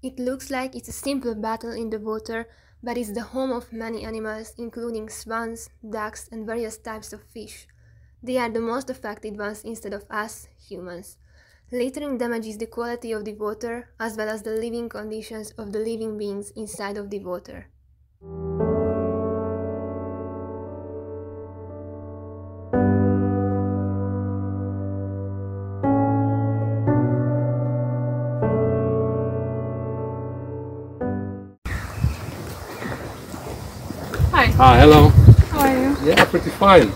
It looks like it's a simple battle in the water, but it's the home of many animals, including swans, ducks, and various types of fish. They are the most affected ones instead of us, humans. Littering damages the quality of the water as well as the living conditions of the living beings inside of the water. Hi. Ah, hello. How are you? Yeah, pretty fine.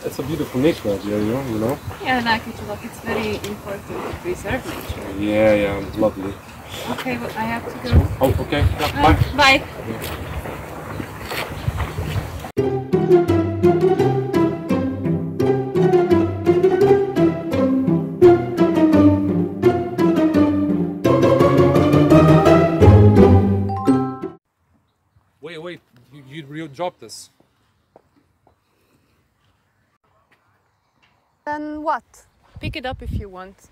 It's a beautiful nature out here, you know? Yeah, I like it a lot. It's very important to preserve nature. Yeah, yeah, lovely. Okay, well, I have to go. Oh, okay. Yeah, bye. Bye. Wait, you dropped this. Then what? Pick it up if you want.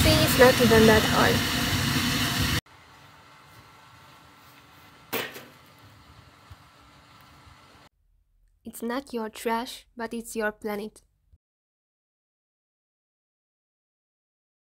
See, it's not even that hard. It's not your trash, but it's your planet.